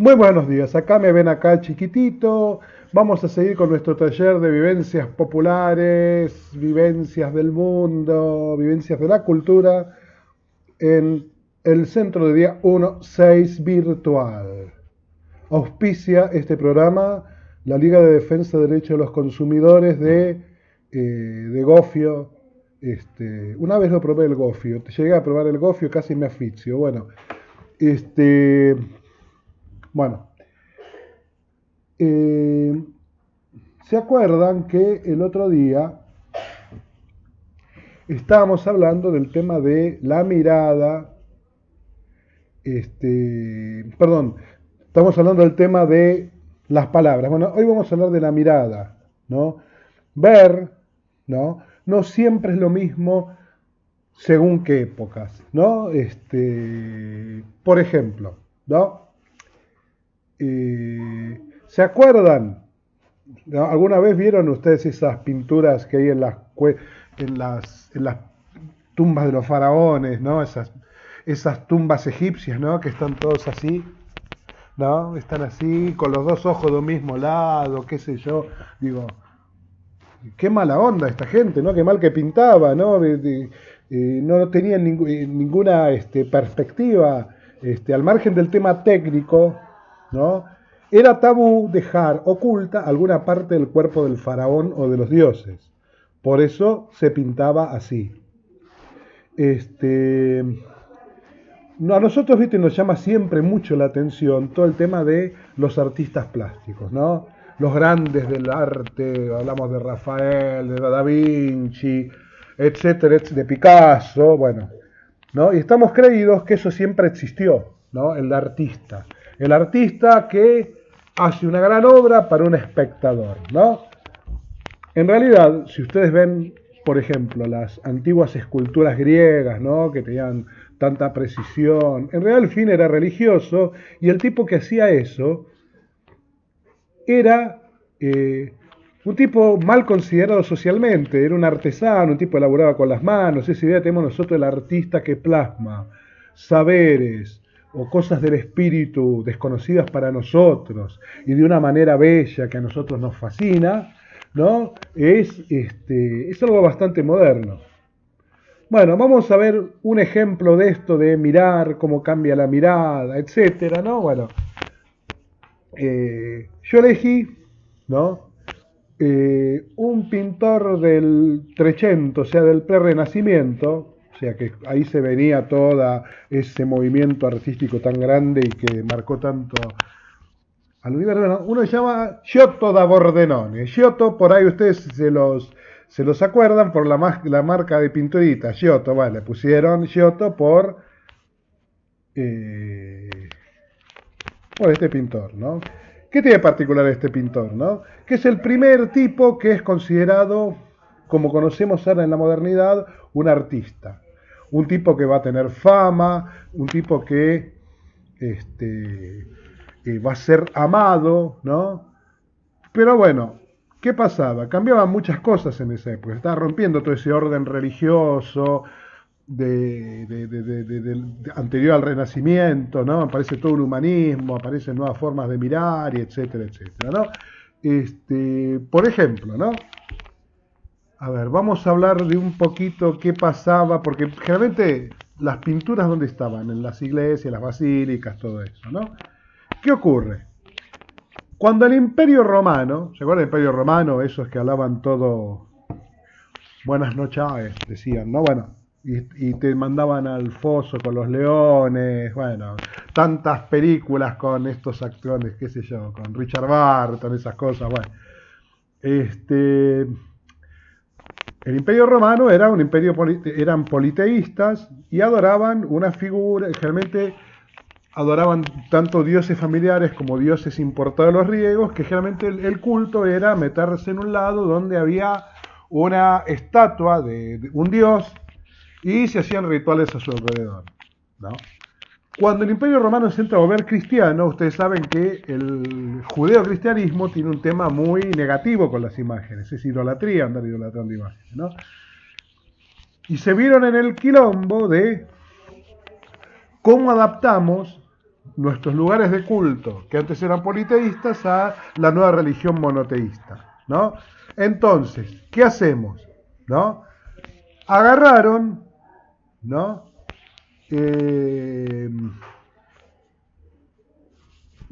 Muy buenos días, acá me ven acá chiquitito. Vamos a seguir con nuestro taller de vivencias populares, vivencias del mundo, vivencias de la cultura en el Centro de Día 1-6 virtual. Auspicia este programa la Liga de Defensa de Derechos de los Consumidores de Gofio. Una vez lo probé el Gofio, llegué a probar el Gofio, casi me asfixio. Este, bueno, Eh, ¿Se acuerdan que el otro día estábamos hablando del tema de la mirada? Perdón, estamos hablando del tema de las palabras. Bueno, hoy vamos a hablar de la mirada, ¿no? Ver, ¿no? No siempre es lo mismo según qué épocas, ¿no? Por ejemplo, ¿no? ¿Se acuerdan? ¿No? ¿Alguna vez vieron ustedes esas pinturas que hay en las tumbas de los faraones, ¿no? Esas tumbas egipcias, ¿no? Que están todos así, ¿no? Están así, con los dos ojos de un mismo lado, qué sé yo. Digo, qué mala onda esta gente, ¿no? Qué mal que pintaba, ¿no? No tenían ninguna perspectiva, al margen del tema técnico, ¿no? Era tabú dejar oculta alguna parte del cuerpo del faraón o de los dioses. Por eso se pintaba así. Este, no, a nosotros, viste, nos llama siempre mucho la atención todo el tema de los artistas plásticos, ¿no? Los grandes del arte, hablamos de Rafael, de Da Vinci, etcétera, de Picasso, bueno, ¿no? Y estamos creídos que eso siempre existió, ¿no? El artista. El artista que hace una gran obra para un espectador, ¿no? En realidad, si ustedes ven, por ejemplo, las antiguas esculturas griegas, ¿no? Que tenían tanta precisión, en realidad el fin era religioso y el tipo que hacía eso era un tipo mal considerado socialmente, era un artesano, un tipo que elaboraba con las manos. Esa idea tenemos nosotros del artista que plasma saberes o cosas del espíritu desconocidas para nosotros y de una manera bella que a nosotros nos fascina, ¿no? Es algo bastante moderno. Bueno, vamos a ver un ejemplo de esto de mirar, cómo cambia la mirada, etcétera, ¿no? Bueno, yo elegí, ¿no? Un pintor del Trecento, o sea, del Prerrenacimiento, o sea, que ahí se venía todo ese movimiento artístico tan grande y que marcó tanto al universo. Uno se llama Giotto da Bordenone. Giotto, por ahí ustedes se los acuerdan por la marca de pinturita, Giotto, vale, le pusieron Giotto eh, por este pintor, ¿no? ¿Qué tiene de particular este pintor, no? Que es el primer tipo que es considerado, como conocemos ahora en la modernidad, un artista. Un tipo que va a tener fama, un tipo que va a ser amado, ¿no? Pero bueno, ¿qué pasaba? Cambiaban muchas cosas en esa época. Estaba rompiendo todo ese orden religioso, anterior al Renacimiento, ¿no? Aparece todo un humanismo, aparecen nuevas formas de mirar, y etcétera, etcétera, ¿no? Por ejemplo, ¿no? A ver, vamos a hablar de un poquito qué pasaba, porque generalmente las pinturas, ¿dónde estaban? En las iglesias, las basílicas, todo eso, ¿no? ¿Qué ocurre? Cuando el Imperio Romano, ¿se acuerdan del Imperio Romano? Esos que hablaban todo buenas noches, decían, ¿no? Bueno, y te mandaban al foso con los leones, bueno, tantas películas con estos actores, qué sé yo, con Richard Burton, esas cosas, bueno. Este, el Imperio Romano era un imperio, eran politeístas y adoraban una figura, generalmente adoraban tanto dioses familiares como dioses importados de los griegos, que generalmente el culto era meterse en un lado donde había una estatua de un dios y se hacían rituales a su alrededor, ¿no? Cuando el Imperio Romano se entra a volver cristiano, ustedes saben que el judeo-cristianismo tiene un tema muy negativo con las imágenes, es idolatría, andar idolatrando imágenes, ¿no? Y se vieron en el quilombo de cómo adaptamos nuestros lugares de culto, que antes eran politeístas, a la nueva religión monoteísta, ¿no? Entonces, ¿qué hacemos? ¿No? Agarraron, ¿no? Eh,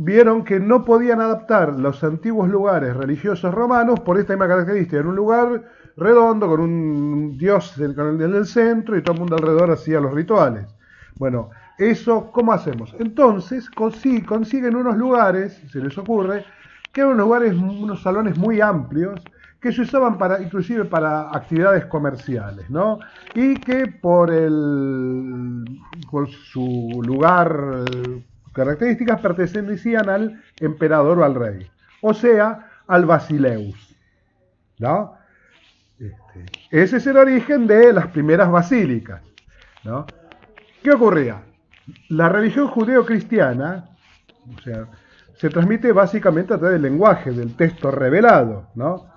Vieron que no podían adaptar los antiguos lugares religiosos romanos por esta misma característica. En un lugar redondo, con un dios en el centro y todo el mundo alrededor hacía los rituales. Bueno, eso, ¿cómo hacemos? Entonces consiguen unos lugares, se les ocurre, que eran unos lugares, unos salones muy amplios, que se usaban inclusive para actividades comerciales, ¿no? Y que por su lugar, características, pertenecían al emperador o al rey, o sea, al basileus, ¿no? Ese es el origen de las primeras basílicas, ¿no? ¿Qué ocurría? La religión judeo-cristiana, o sea, se transmite básicamente a través del lenguaje, del texto revelado, ¿no?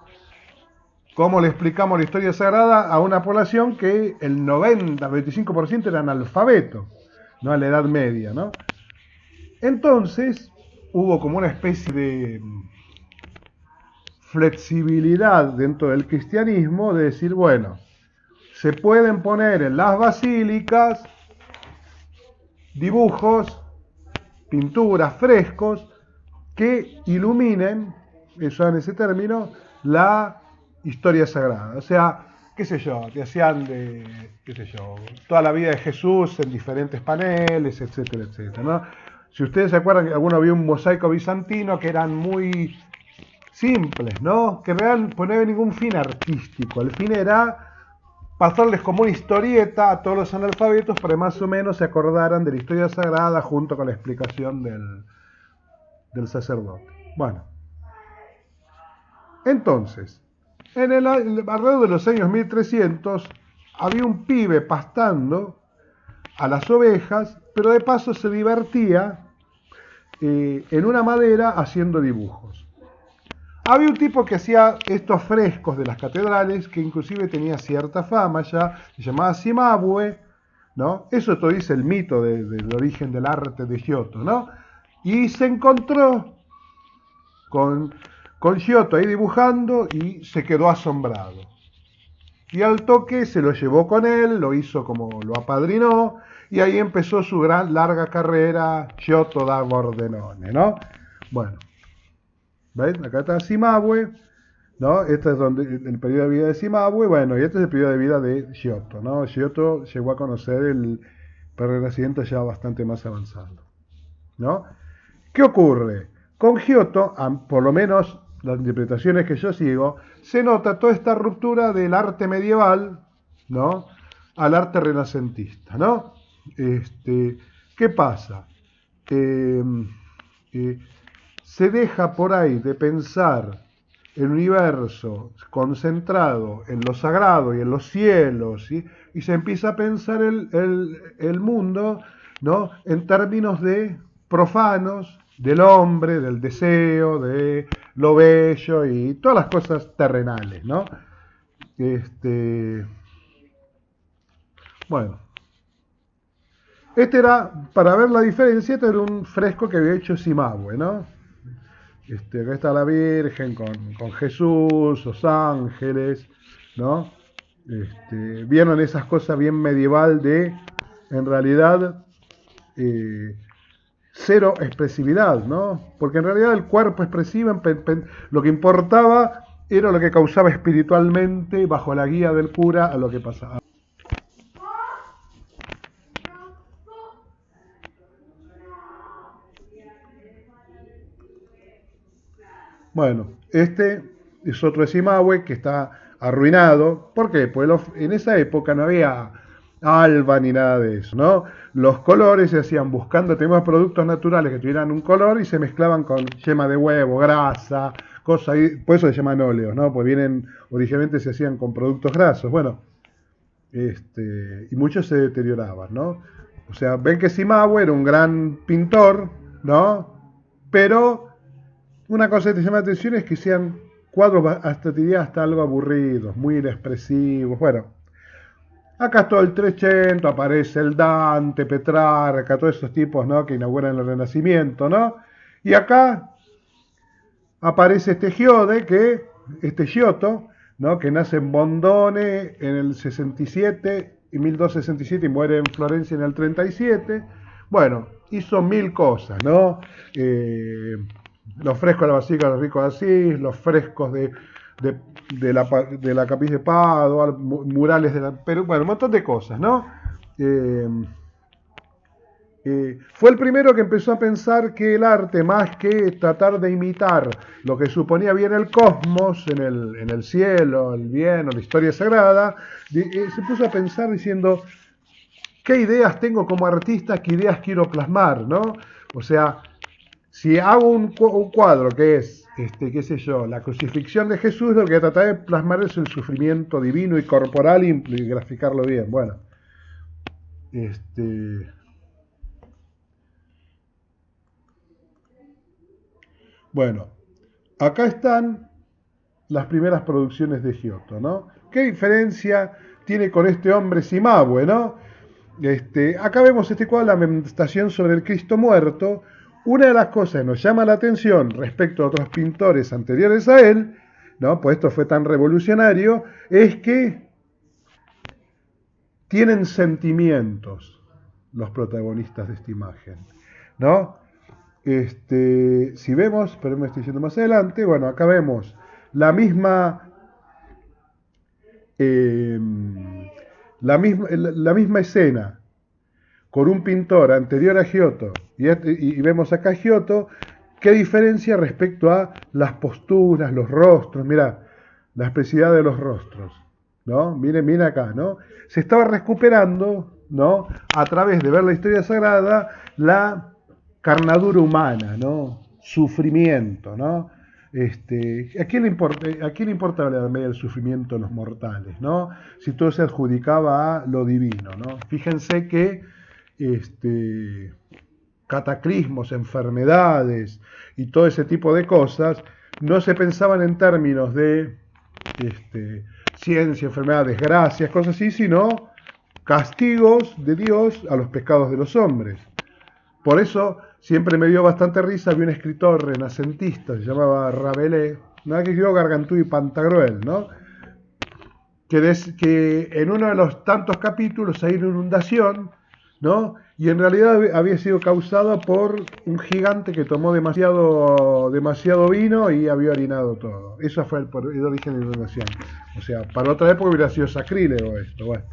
¿Cómo le explicamos la historia sagrada a una población que el 90, 25% era analfabeto, ¿no? A la Edad Media, ¿no? Entonces hubo como una especie de flexibilidad dentro del cristianismo de decir, bueno, se pueden poner en las basílicas dibujos, pinturas, frescos que iluminen, usan ese término, la historia sagrada. O sea, qué sé yo, te hacían qué sé yo, toda la vida de Jesús en diferentes paneles, etcétera, etcétera, ¿no? Si ustedes se acuerdan que alguno vio un mosaico bizantino que eran muy simples, ¿no? Que realmente pues no había ningún fin artístico. El fin era pasarles como una historieta a todos los analfabetos para que más o menos se acordaran de la historia sagrada junto con la explicación del sacerdote. Bueno, entonces, alrededor de los años 1300 había un pibe pastando a las ovejas, pero de paso se divertía en una madera haciendo dibujos. Había un tipo que hacía estos frescos de las catedrales, que inclusive tenía cierta fama ya, se llamaba Cimabue, ¿no? Eso todo dice el mito del origen del arte de Giotto, ¿no? Y se encontró con Giotto ahí dibujando y se quedó asombrado. Y al toque se lo llevó con él, lo hizo como lo apadrinó, y ahí empezó su gran larga carrera Giotto da Bordenone, ¿no? Bueno, ¿ven? Acá está Cimabue, ¿no? Este es el periodo de vida de Cimabue, bueno, y este es el periodo de vida de Giotto, ¿no? Giotto llegó a conocer el Renacimiento ya bastante más avanzado, ¿no? ¿Qué ocurre? Con Giotto, por lo menos las interpretaciones que yo sigo, se nota toda esta ruptura del arte medieval, ¿no? Al arte renacentista, ¿no? ¿Qué pasa? Eh, eh, Se deja por ahí de pensar el universo concentrado en lo sagrado y en los cielos, ¿sí? Y se empieza a pensar el mundo, ¿no? En términos de profanos, del hombre, del deseo, de lo bello y todas las cosas terrenales, ¿no? Bueno, este era, para ver la diferencia, este era un fresco que había hecho Cimabue, ¿no? Acá está la Virgen con Jesús, los ángeles, ¿no? Vieron esas cosas bien medieval de, en realidad, eh, cero expresividad, ¿no? Porque en realidad el cuerpo expresivo, lo que importaba era lo que causaba espiritualmente, bajo la guía del cura, a lo que pasaba. Bueno, este es otro Cimahue que está arruinado. ¿Por qué? Pues en esa época no había alba ni nada de eso, ¿no? Los colores se hacían buscando, teníamos productos naturales que tuvieran un color y se mezclaban con yema de huevo, grasa, cosas, por eso se llaman óleos, ¿no? Pues originalmente se hacían con productos grasos, bueno, y muchos se deterioraban, ¿no? O sea, ven que Cimahue era un gran pintor, ¿no? Pero una cosa que te llama la atención es que sean cuadros hasta te diría hasta algo aburridos, muy inexpresivos. Bueno, Acá todo el Trecento, aparece el Dante, Petrarca, todos esos tipos, ¿no?, que inauguran el Renacimiento, ¿no? Y acá aparece este Giotto, ¿no?, que nace en Bondone en el 67 y 1267 y muere en Florencia en el 37. Bueno, hizo mil cosas, ¿no? Eh, los frescos de la Basílica de los Ricos de Asís, los frescos de, de la Capilla de Padua, murales de la... Pero bueno, un montón de cosas, ¿no? Eh, fue el primero que empezó a pensar que el arte, más que tratar de imitar lo que suponía bien el cosmos, en el cielo, el bien o la historia sagrada, se puso a pensar diciendo, ¿qué ideas tengo como artista? ¿Qué ideas quiero plasmar? ¿No? O sea, si hago un cuadro que es, qué sé yo, la crucifixión de Jesús, lo que tratar de plasmar es el sufrimiento divino y corporal y graficarlo bien. Bueno, este, bueno, acá están las primeras producciones de Giotto, ¿no? ¿Qué diferencia tiene con este hombre Cimabue, ¿no? Acá vemos este cuadro, la Lamentación sobre el Cristo muerto. Una de las cosas que nos llama la atención respecto a otros pintores anteriores a él, ¿no?, pues esto fue tan revolucionario, es que tienen sentimientos los protagonistas de esta imagen, ¿no? Si vemos, pero me estoy yendo más adelante, bueno, acá vemos la misma eh, la misma escena con un pintor anterior a Giotto y vemos acá a Giotto, qué diferencia respecto a las posturas, los rostros, mira, la expresividad de los rostros, ¿no? Miren acá, ¿no? Se estaba recuperando, ¿no?, a través de ver la historia sagrada, la carnadura humana, ¿no? Sufrimiento, ¿no? ¿A quién le importa la medida del sufrimiento de los mortales, ¿no? Si todo se adjudicaba a lo divino, ¿no? Fíjense que este, cataclismos, enfermedades y todo ese tipo de cosas no se pensaban en términos de ciencia, enfermedad, desgracias, cosas así, sino castigos de Dios a los pecados de los hombres. Por eso siempre me dio bastante risa, había un escritor renacentista, se llamaba Rabelais, ¿no?, que escribió Gargantúa y Pantagruel, ¿no?, que en uno de los tantos capítulos hay una inundación, ¿no?, y en realidad había sido causada por un gigante que tomó demasiado vino y había orinado todo. Eso fue el origen de la inundación. O sea, para otra época hubiera sido sacrílego esto. Bueno.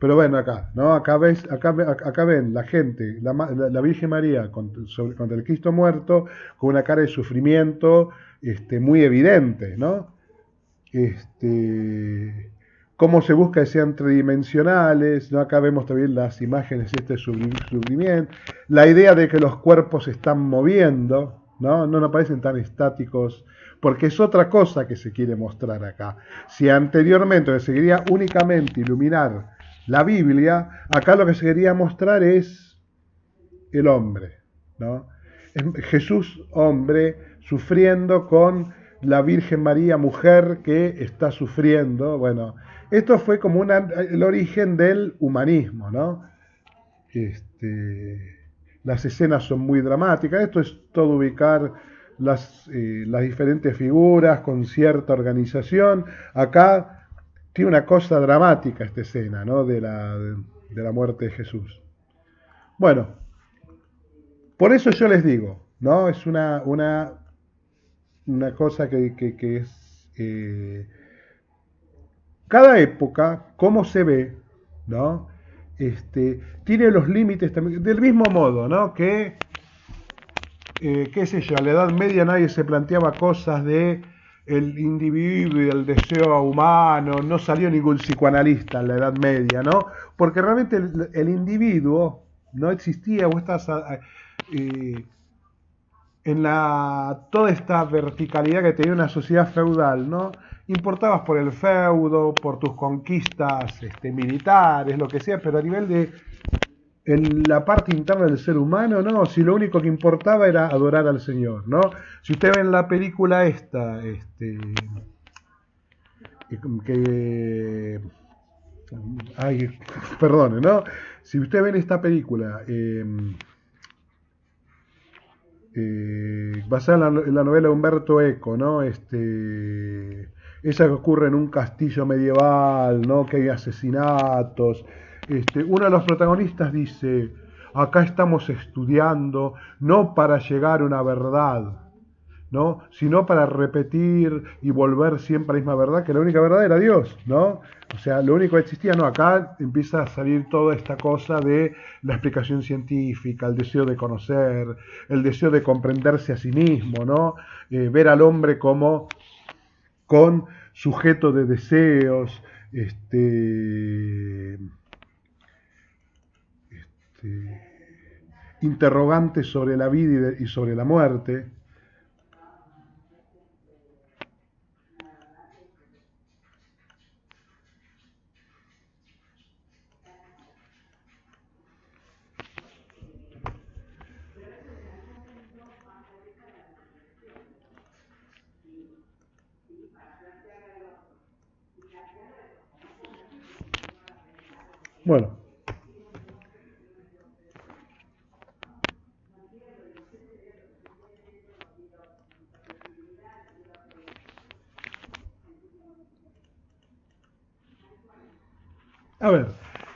Pero bueno, acá, ¿no? Acá ven la gente, la Virgen María contra el Cristo muerto, con una cara de sufrimiento muy evidente, ¿no? Cómo se busca que sean tridimensionales, ¿no? Acá vemos también las imágenes sufrimiento, la idea de que los cuerpos se están moviendo, ¿no? No nos parecen tan estáticos, porque es otra cosa que se quiere mostrar acá. Si anteriormente se quería únicamente iluminar la Biblia, acá lo que se quería mostrar es el hombre, ¿no? Jesús, hombre, sufriendo con la Virgen María, mujer, que está sufriendo. Bueno, esto fue como el origen del humanismo, ¿no? Las escenas son muy dramáticas. Esto es todo ubicar las diferentes figuras con cierta organización. Acá tiene una cosa dramática esta escena, ¿no?, de la muerte de Jesús. Bueno, por eso yo les digo, ¿no? Es una cosa que es... cada época, cómo se ve, ¿no? Tiene los límites también, del mismo modo, ¿no?, que, qué sé yo, a la Edad Media nadie se planteaba cosas de el individuo y el deseo humano, no salió ningún psicoanalista en la Edad Media, ¿no? Porque realmente el individuo no existía, o estás eh, en toda esta verticalidad que tenía una sociedad feudal, ¿no? Importabas por el feudo, por tus conquistas militares, lo que sea, pero a nivel de en la parte interna del ser humano, no, si lo único que importaba era adorar al Señor, ¿no? Si usted ve en la película esta, que Ay, perdone, ¿no? Si usted ve en esta película, basada en la novela de Humberto Eco, ¿no? Esa que ocurre en un castillo medieval, ¿no? Que hay asesinatos. Uno de los protagonistas dice, acá estamos estudiando no para llegar a una verdad, ¿no? Sino para repetir y volver siempre a la misma verdad, que la única verdad era Dios, ¿no? O sea, lo único que existía, no, acá empieza a salir toda esta cosa de la explicación científica, el deseo de conocer, el deseo de comprenderse a sí mismo, ¿no? Ver al hombre como con sujeto de deseos, interrogantes sobre la vida y sobre la muerte. Bueno, a ver,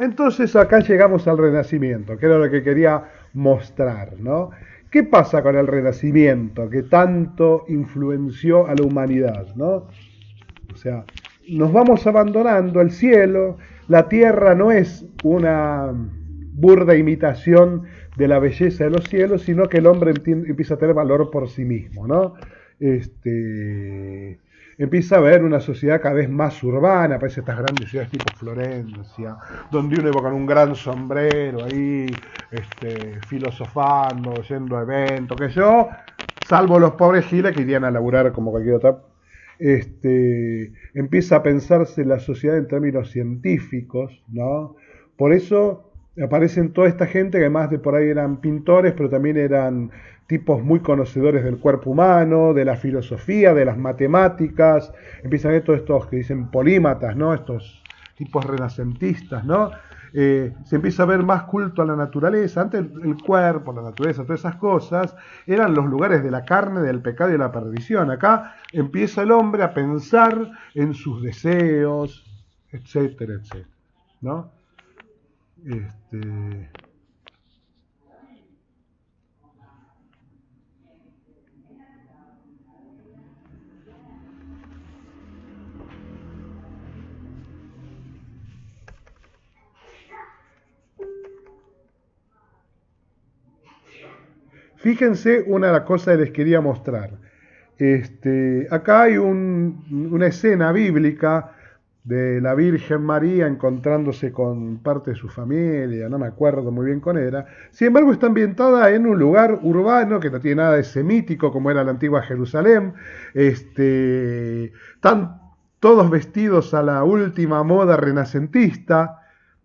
entonces acá llegamos al Renacimiento, que era lo que quería mostrar, ¿no? ¿Qué pasa con el Renacimiento que tanto influenció a la humanidad, ¿no? O sea, nos vamos abandonando el cielo, la tierra no es una burda imitación de la belleza de los cielos, sino que el hombre empieza a tener valor por sí mismo, ¿no? Empieza a haber una sociedad cada vez más urbana, aparecen estas grandes ciudades tipo Florencia, donde uno iba con un gran sombrero ahí, filosofando, yendo a eventos, que yo, salvo los pobres giles que irían a laburar como cualquier otra. Empieza a pensarse la sociedad en términos científicos, ¿no? Por eso aparecen toda esta gente que además de por ahí eran pintores, pero también eran tipos muy conocedores del cuerpo humano, de la filosofía, de las matemáticas. Empiezan a ver todos estos que dicen polímatas, ¿no? Estos tipos renacentistas, ¿no? Se empieza a ver más culto a la naturaleza. Antes el cuerpo, la naturaleza, todas esas cosas eran los lugares de la carne, del pecado y de la perdición. Acá empieza el hombre a pensar en sus deseos, etcétera, etcétera, ¿no? Este, Fíjense una cosa que les quería mostrar. Acá hay una escena bíblica de la Virgen María encontrándose con parte de su familia, no me acuerdo muy bien con era. Sin embargo, está ambientada en un lugar urbano que no tiene nada de semítico como era la antigua Jerusalén. Están todos vestidos a la última moda renacentista,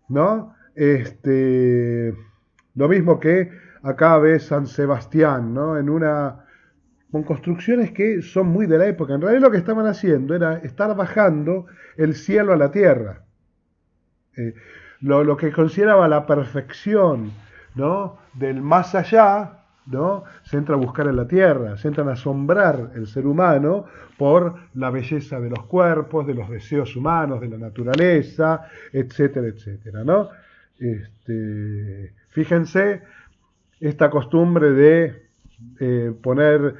¿no? Lo mismo que acá ves San Sebastián, ¿no? Con construcciones que son muy de la época. En realidad lo que estaban haciendo era estar bajando el cielo a la tierra. Eh, lo que consideraba la perfección, ¿no? Del más allá, ¿no? Se entra a buscar en la tierra, se entran a asombrar el ser humano por la belleza de los cuerpos, de los deseos humanos, de la naturaleza, etcétera, etcétera, ¿no? Fíjense esta costumbre de poner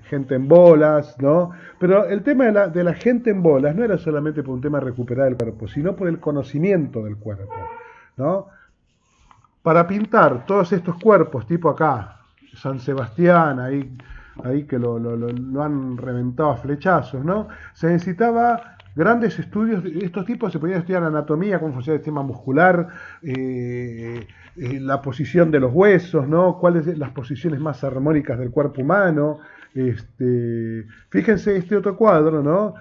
gente en bolas, ¿no? Pero el tema de la gente en bolas no era solamente por un tema de recuperar el cuerpo, sino por el conocimiento del cuerpo, ¿no? Para pintar todos estos cuerpos, tipo acá, San Sebastián, ahí que lo han reventado a flechazos, ¿no? Se necesitaba grandes estudios, estos tipos se podían estudiar anatomía, cómo funciona el sistema muscular, la posición de los huesos, ¿no? Cuáles son las posiciones más armónicas del cuerpo humano. Fíjense este otro cuadro, ¿no?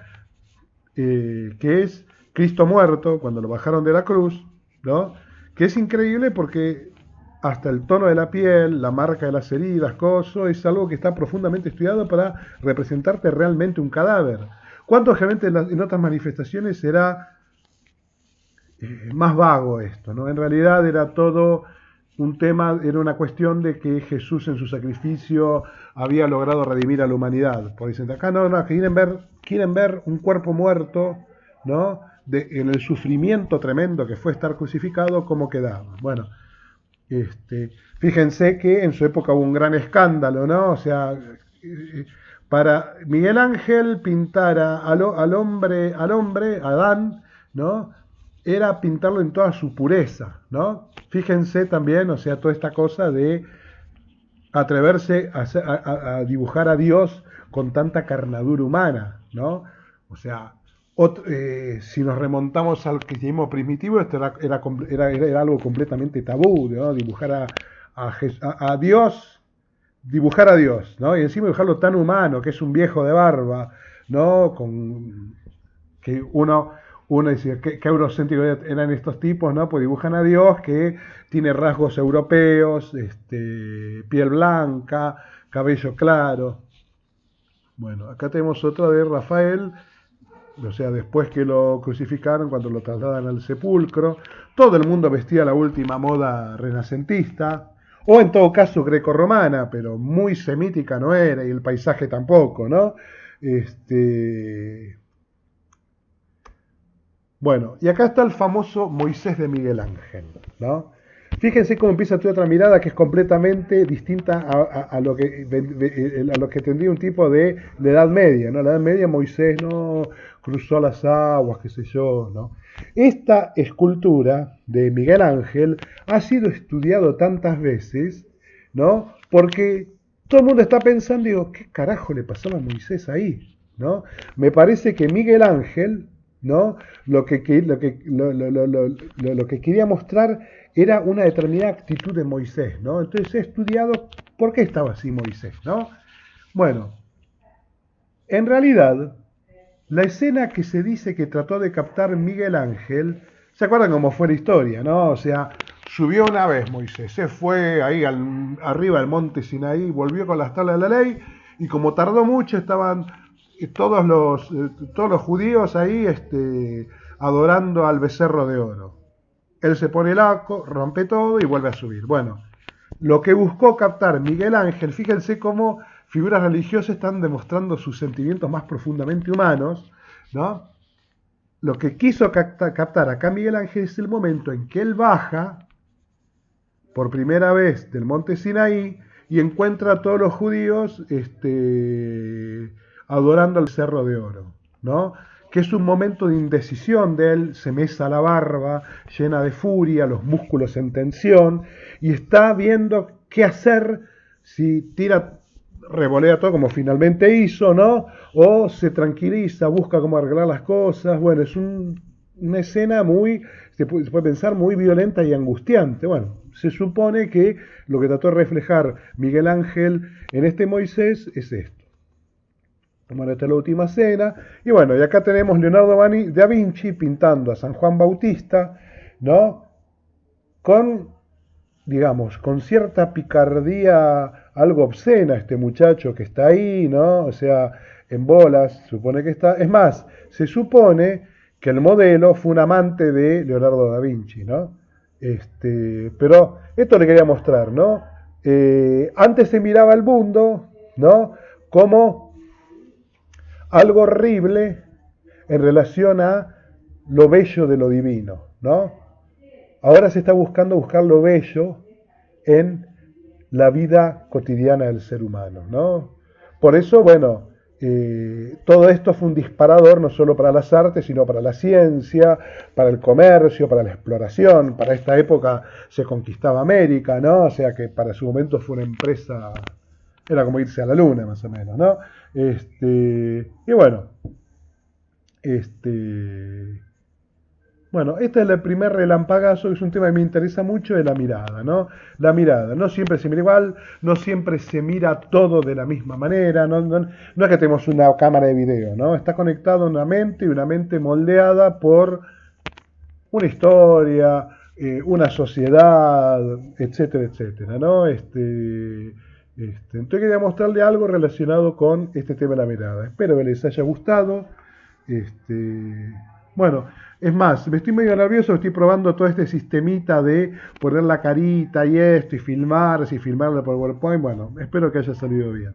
Que es Cristo muerto, cuando lo bajaron de la cruz, ¿no? Que es increíble porque hasta el tono de la piel, la marca de las heridas, coso, es algo que está profundamente estudiado para representarte realmente un cadáver. ¿Cuánto realmente en otras manifestaciones será más vago esto, ¿no? En realidad era todo un tema, era una cuestión de que Jesús en su sacrificio había logrado redimir a la humanidad. Por dicen acá no, quieren ver un cuerpo muerto, ¿no? En el sufrimiento tremendo que fue estar crucificado, cómo quedaba. Bueno, fíjense que en su época hubo un gran escándalo, ¿no? O sea, para Miguel Ángel pintar al hombre, Adán, ¿no? Era pintarlo en toda su pureza, ¿no? Fíjense también, o sea, toda esta cosa de atreverse a dibujar a Dios con tanta carnadura humana, ¿no? O sea, si nos remontamos al cristianismo primitivo, esto era algo completamente tabú, ¿no? A Dios, dibujar a Dios, ¿no? Y encima dibujarlo tan humano, que es un viejo de barba, ¿no? Que uno dice, ¿qué eurocéntrico eran estos tipos, ¿no? Pues dibujan a Dios que tiene rasgos europeos, piel blanca, cabello claro. Bueno, acá tenemos otra de Rafael, o sea, después que lo crucificaron, cuando lo trasladan al sepulcro, todo el mundo vestía la última moda renacentista, o en todo caso grecorromana, pero muy semítica no era, y el paisaje tampoco, ¿no? Este, Bueno, y acá está el famoso Moisés de Miguel Ángel, ¿no? Fíjense cómo empieza toda otra mirada que es completamente distinta a lo que tendría un tipo de Edad Media, ¿no? La Edad Media Moisés no cruzó las aguas, qué sé yo, ¿no? Esta escultura de Miguel Ángel ha sido estudiado tantas veces, ¿no? Porque todo el mundo está pensando, digo, ¿qué carajo le pasaba a Moisés ahí? ¿No? Me parece que Miguel Ángel, ¿no? Lo que quería mostrar era una determinada actitud de Moisés, ¿no? Entonces he estudiado por qué estaba así Moisés, ¿no? Bueno, en realidad, la escena que se dice que trató de captar Miguel Ángel, ¿se acuerdan cómo fue la historia, no? O sea, subió una vez Moisés, se fue ahí arriba al monte Sinaí, volvió con las tablas de la ley, y como tardó mucho, estaban todos los judíos ahí adorando al becerro de oro. Él se pone el arco, rompe todo y vuelve a subir. Bueno, lo que buscó captar Miguel Ángel, fíjense cómo figuras religiosas están demostrando sus sentimientos más profundamente humanos, ¿no? Lo que quiso captar acá Miguel Ángel es el momento en que él baja por primera vez del monte Sinaí y encuentra a todos los judíos adorando al cerro de oro, ¿no? Que es un momento de indecisión de él, se mesa la barba, llena de furia, los músculos en tensión, y está viendo qué hacer, si tira, revolea todo como finalmente hizo, ¿no? O se tranquiliza, busca cómo arreglar las cosas. Bueno, es una escena se puede pensar, muy violenta y angustiante. Bueno, se supone que lo que trató de reflejar Miguel Ángel en este Moisés es esto. Bueno, esta es la última cena. Y bueno, y acá tenemos Leonardo da Vinci pintando a San Juan Bautista, ¿no? Con, digamos, con cierta picardía, algo obscena este muchacho que está ahí, ¿no? O sea, en bolas, se supone que está. Es más, se supone que el modelo fue un amante de Leonardo da Vinci, ¿no? Pero esto le quería mostrar, ¿no? Antes se miraba el mundo, ¿no? Como algo horrible en relación a lo bello de lo divino, ¿no? Ahora se está buscar lo bello en la vida cotidiana del ser humano, ¿no? Por eso, bueno, todo esto fue un disparador no solo para las artes, sino para la ciencia, para el comercio, para la exploración. Para esta época se conquistaba América, ¿no? O sea que para su momento fue una empresa, era como irse a la luna, más o menos, ¿no? Y bueno, este, bueno, este es el primer relampagazo, que es un tema que me interesa mucho, de la mirada, ¿no? La mirada, no siempre se mira igual, no siempre se mira todo de la misma manera, no es que tenemos una cámara de video, ¿no? Está conectado a una mente, y una mente moldeada por una historia, una sociedad, etcétera, etcétera, ¿no? Entonces quería mostrarle algo relacionado con este tema de la mirada. Espero que les haya gustado. Este, Bueno, es más, me estoy medio nervioso, estoy probando todo este sistemita de poner la carita y esto, y filmarse y filmarlo por PowerPoint. Bueno, espero que haya salido bien.